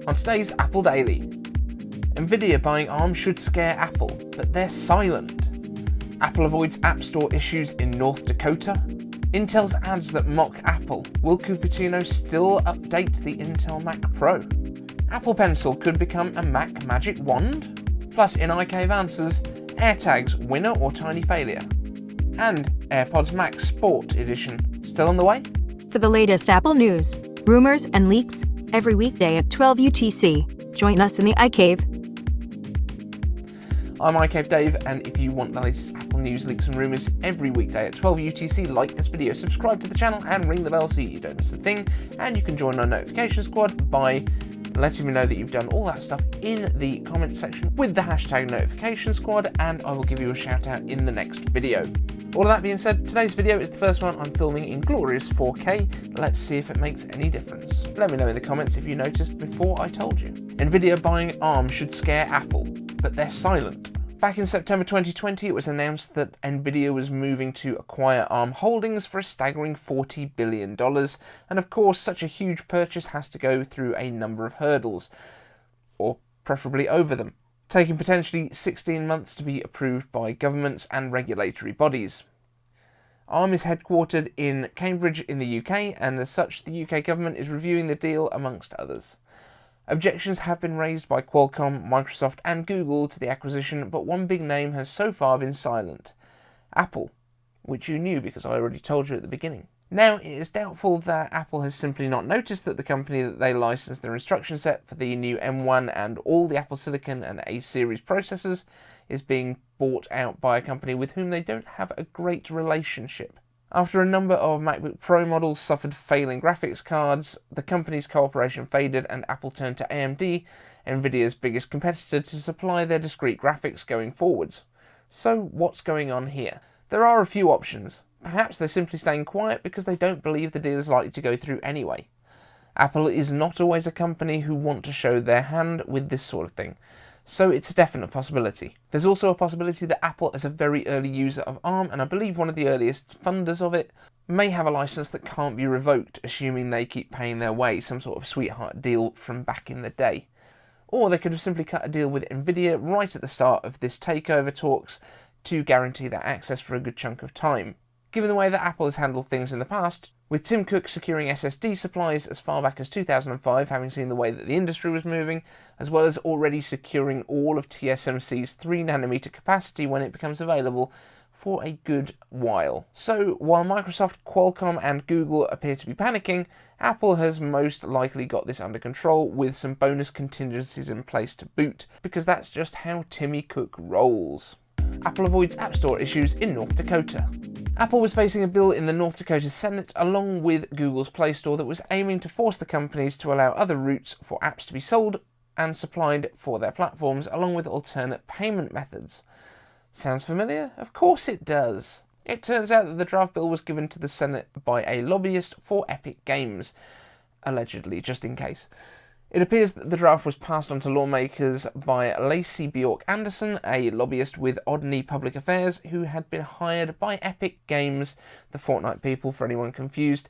On today's Apple Daily, Nvidia buying ARM should scare Apple, but they're silent. Apple avoids App Store issues in North Dakota. Intel's ads that mock Apple. Will Cupertino still update the Intel Mac Pro? Apple Pencil could become a Mac Magic Wand? Plus, in iCave Answers, AirTags winner or tiny failure? And AirPods Max Sport Edition still on the way? For the latest Apple news, rumors, and leaks, every weekday at 12 UTC. Join us in the iCave. I'm iCave Dave, and if you want the latest Apple news, leaks and rumours every weekday at 12 UTC, like this video, subscribe to the channel and ring the bell so you don't miss a thing, and you can join our notification squad by letting me know that you've done all that stuff in the comments section with the hashtag notification squad, and I will give you a shout out in the next video. All of that being said, today's video is the first one I'm filming in glorious 4K. Let's see if it makes any difference. Let me know in the comments if you noticed before I told you. Nvidia buying ARM should scare Apple, but they're silent. Back in September 2020, it was announced that Nvidia was moving to acquire ARM holdings for a staggering $40 billion, and of course such a huge purchase has to go through a number of hurdles, or preferably over them, taking potentially 16 months to be approved by governments and regulatory bodies. ARM is headquartered in Cambridge in the UK, and as such the UK government is reviewing the deal amongst others. Objections have been raised by Qualcomm, Microsoft and Google to the acquisition, but one big name has so far been silent: Apple, which you knew because I already told you at the beginning. Now, it is doubtful that Apple has simply not noticed that the company that they licensed their instruction set for the new M1 and all the Apple Silicon and A-series processors is being bought out by a company with whom they don't have a great relationship. After a number of MacBook Pro models suffered failing graphics cards, the company's cooperation faded and Apple turned to AMD, Nvidia's biggest competitor, to supply their discrete graphics going forwards. So what's going on here? There are a few options. Perhaps they're simply staying quiet because they don't believe the deal is likely to go through anyway. Apple is not always a company who want to show their hand with this sort of thing, so it's a definite possibility. There's also a possibility that Apple, as a very early user of ARM, and I believe one of the earliest funders of it, may have a license that can't be revoked, assuming they keep paying their way, some sort of sweetheart deal from back in the day. Or they could have simply cut a deal with Nvidia right at the start of this takeover talks to guarantee that access for a good chunk of time. Given the way that Apple has handled things in the past, with Tim Cook securing SSD supplies as far back as 2005, having seen the way that the industry was moving, as well as already securing all of TSMC's 3nm capacity when it becomes available for a good while. So while Microsoft, Qualcomm and Google appear to be panicking, Apple has most likely got this under control with some bonus contingencies in place to boot, because that's just how Timmy Cook rolls. Apple avoids App Store issues in North Dakota. Apple was facing a bill in the North Dakota Senate along with Google's Play Store that was aiming to force the companies to allow other routes for apps to be sold and supplied for their platforms, along with alternate payment methods. Sounds familiar? Of course it does. It turns out that the draft bill was given to the Senate by a lobbyist for Epic Games, allegedly, just in case. It appears that the draft was passed on to lawmakers by Lacey Bjork Anderson, a lobbyist with Odney Public Affairs, who had been hired by Epic Games, the Fortnite people for anyone confused,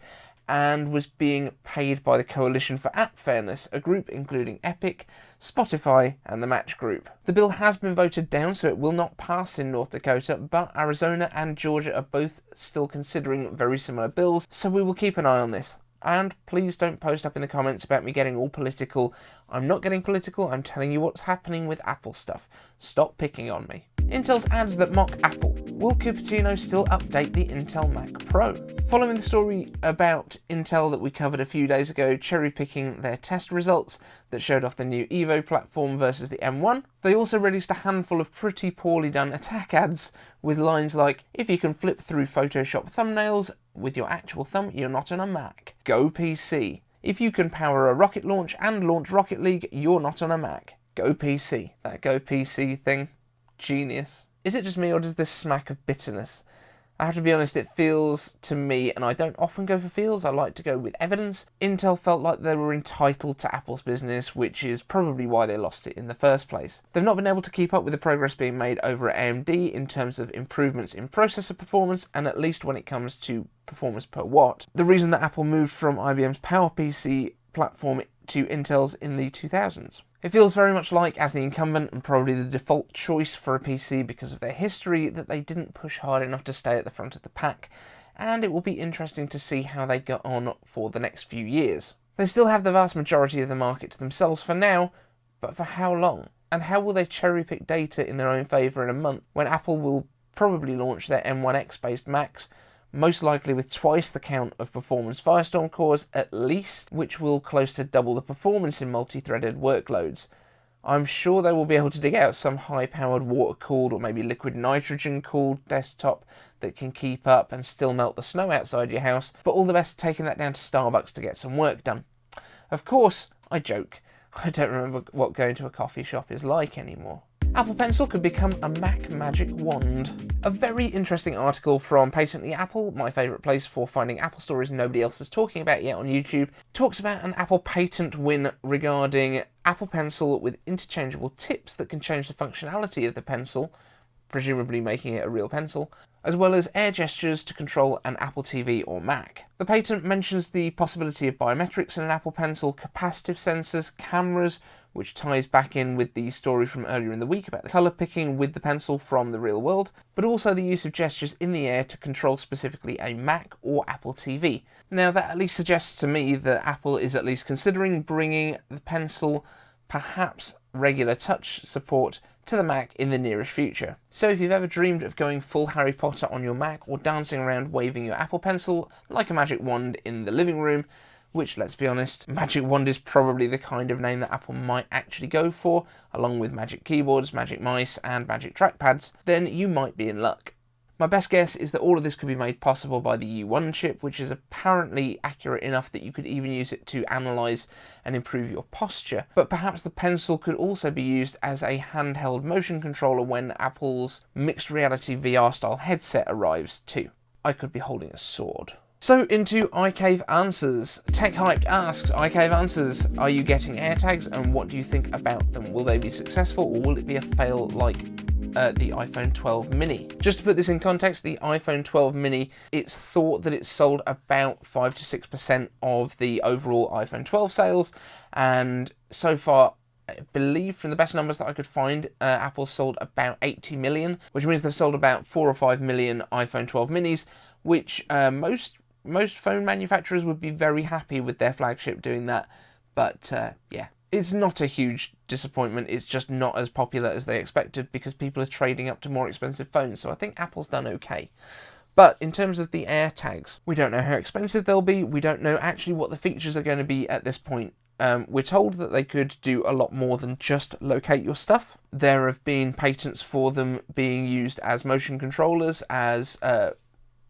and was being paid by the Coalition for App Fairness, a group including Epic, Spotify and the Match Group. The bill has been voted down, so it will not pass in North Dakota, but Arizona and Georgia are both still considering very similar bills, so we will keep an eye on this. And please don't post up in the comments about me getting all political. I'm not getting political, I'm telling you what's happening with Apple stuff. Stop picking on me. Intel's ads that mock Apple. Will Cupertino still update the Intel Mac Pro? Following the story about Intel that we covered a few days ago, cherry-picking their test results that showed off the new Evo platform versus the M1, they also released a handful of pretty poorly done attack ads with lines like, "If you can flip through Photoshop thumbnails with your actual thumb, you're not on a Mac. Go PC. If you can power a rocket launch and launch Rocket League, you're not on a Mac. Go PC." That Go PC thing. Genius. Is it just me, or does this smack of bitterness? I have to be honest, it feels to me, and I don't often go for feels, I like to go with evidence. Intel felt like they were entitled to Apple's business, which is probably why they lost it in the first place. They've not been able to keep up with the progress being made over at AMD in terms of improvements in processor performance, and at least when it comes to performance per watt. The reason that Apple moved from IBM's PowerPC platform to Intel's in the 2000s. It feels very much like, as the incumbent and probably the default choice for a PC because of their history, that they didn't push hard enough to stay at the front of the pack, and it will be interesting to see how they get on for the next few years. They still have the vast majority of the market to themselves for now, but for how long? And how will they cherry-pick data in their own favour in a month when Apple will probably launch their M1X based Macs, most likely with twice the count of performance Firestorm cores at least, which will close to double the performance in multi-threaded workloads. I'm sure they will be able to dig out some high-powered water-cooled or maybe liquid nitrogen-cooled desktop that can keep up and still melt the snow outside your house, but all the best taking that down to Starbucks to get some work done. Of course, I joke. I don't remember what going to a coffee shop is like anymore. Apple Pencil could become a Mac Magic Wand. A very interesting article from Patently Apple, my favourite place for finding Apple stories nobody else is talking about yet on YouTube, talks about an Apple patent win regarding Apple Pencil with interchangeable tips that can change the functionality of the pencil, presumably making it a real pencil, as well as air gestures to control an Apple TV or Mac. The patent mentions the possibility of biometrics in an Apple Pencil, capacitive sensors, cameras, which ties back in with the story from earlier in the week about the colour picking with the pencil from the real world, but also the use of gestures in the air to control specifically a Mac or Apple TV. Now that at least suggests to me that Apple is at least considering bringing the pencil, perhaps regular touch support, to the Mac in the nearest future. So if you've ever dreamed of going full Harry Potter on your Mac or dancing around waving your Apple Pencil like a magic wand in the living room, which, let's be honest, Magic Wand is probably the kind of name that Apple might actually go for, along with Magic Keyboards, Magic Mice, and Magic Trackpads, then you might be in luck. My best guess is that all of this could be made possible by the U1 chip, which is apparently accurate enough that you could even use it to analyse and improve your posture. But perhaps the pencil could also be used as a handheld motion controller when Apple's mixed reality VR style headset arrives too. I could be holding a sword. So into iCave Answers. Tech Hyped asks, iCave Answers, are you getting AirTags and what do you think about them? Will they be successful or will it be a fail like the iPhone 12 mini? Just to put this in context, the iPhone 12 mini, it's thought that it's sold about 5 to 6% of the overall iPhone 12 sales, and so far, I believe from the best numbers that I could find, Apple's sold about 80 million, which means they've sold about 4 or 5 million iPhone 12 minis, which most phone manufacturers would be very happy with their flagship doing that, but yeah. It's not a huge disappointment, it's just not as popular as they expected because people are trading up to more expensive phones, so I think Apple's done okay. But in terms of the AirTags, we don't know how expensive they'll be, we don't know actually what the features are going to be at this point. We're told that they could do a lot more than just locate your stuff. There have been patents for them being used as motion controllers, as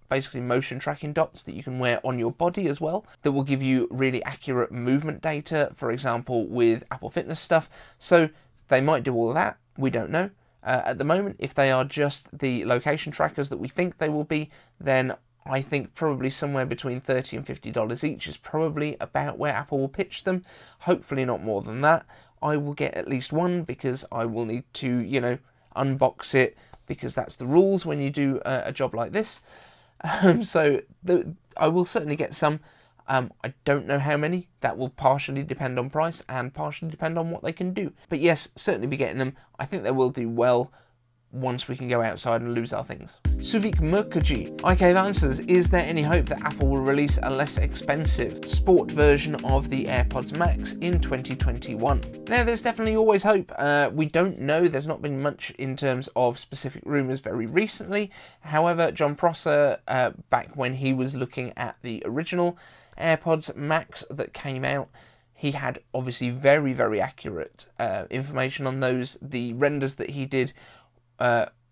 basically motion tracking dots that you can wear on your body as well, that will give you really accurate movement data, for example with Apple Fitness stuff. So they might do all of that, we don't know. At the moment, if they are just the location trackers that we think they will be, then I think probably somewhere between $30 and $50 each is probably about where Apple will pitch them. Hopefully not more than that. I will get at least one because I will need to, unbox it, because that's the rules when you do a job like this. I will certainly get some. I don't know how many. That will partially depend on price and partially depend on what they can do. But yes, certainly be getting them. I think they will do well once we can go outside and lose our things. Suvik Mukherjee, iCave Answers, is there any hope that Apple will release a less expensive sport version of the AirPods Max in 2021? Now, there's definitely always hope. We don't know. There's not been much in terms of specific rumours very recently. However, John Prosser, back when he was looking at the original AirPods Max that came out, he had obviously very, very accurate information on those. The renders that he did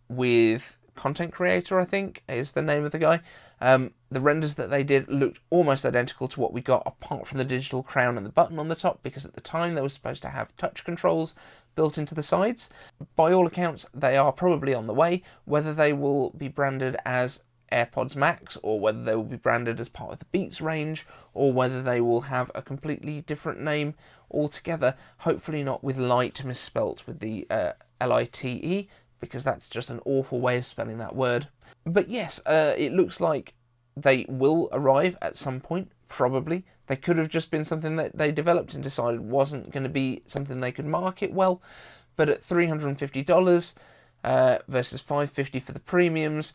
with Content Creator, I think, is the name of the guy. The renders that they did looked almost identical to what we got, apart from the digital crown and the button on the top, because at the time they were supposed to have touch controls built into the sides. By all accounts, they are probably on the way. Whether they will be branded as AirPods Max, or whether they will be branded as part of the Beats range, or whether they will have a completely different name altogether, hopefully not with light misspelt with the Lite, because that's just an awful way of spelling that word. But yes, it looks like they will arrive at some point, probably. They could have just been something that they developed and decided wasn't going to be something they could market well. But at $350 versus $550 for the premiums,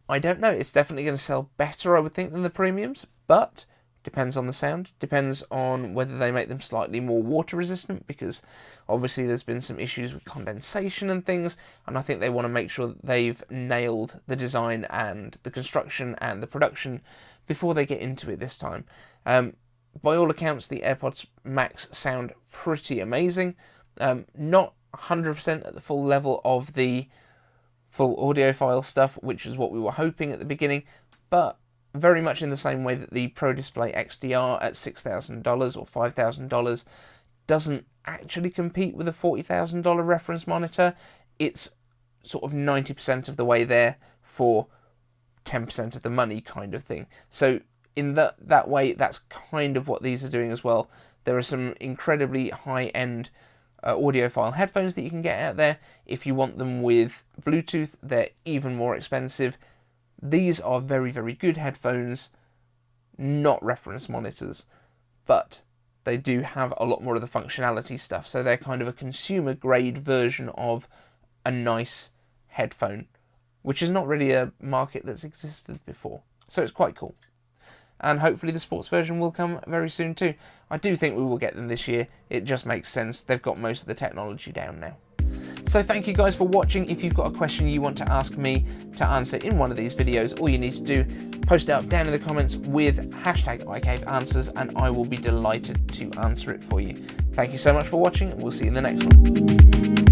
I don't know. It's definitely going to sell better, I would think, than the premiums, but depends on the sound, depends on whether they make them slightly more water resistant, because obviously there's been some issues with condensation and things, and I think they want to make sure that they've nailed the design and the construction and the production before they get into it this time. By all accounts, the AirPods Max sound pretty amazing. Not 100% at the full level of the full audiophile stuff, which is what we were hoping at the beginning, but very much in the same way that the Pro Display XDR at $6,000 or $5,000 doesn't actually compete with a $40,000 reference monitor. It's sort of 90% of the way there for 10% of the money kind of thing. So in that way, that's kind of what these are doing as well. There are some incredibly high-end audiophile headphones that you can get out there. If you want them with Bluetooth, they're even more expensive. These are very, very good headphones, not reference monitors, but they do have a lot more of the functionality stuff, so they're kind of a consumer grade version of a nice headphone, which is not really a market that's existed before. So it's quite cool. And hopefully the sports version will come very soon too. I do think we will get them this year. It just makes sense. They've got most of the technology down now. So thank you guys for watching. If you've got a question you want to ask me to answer in one of these videos, all you need to do, post it up down in the comments with #iCaveAnswers, and I will be delighted to answer it for you. Thank you so much for watching, and we'll see you in the next one.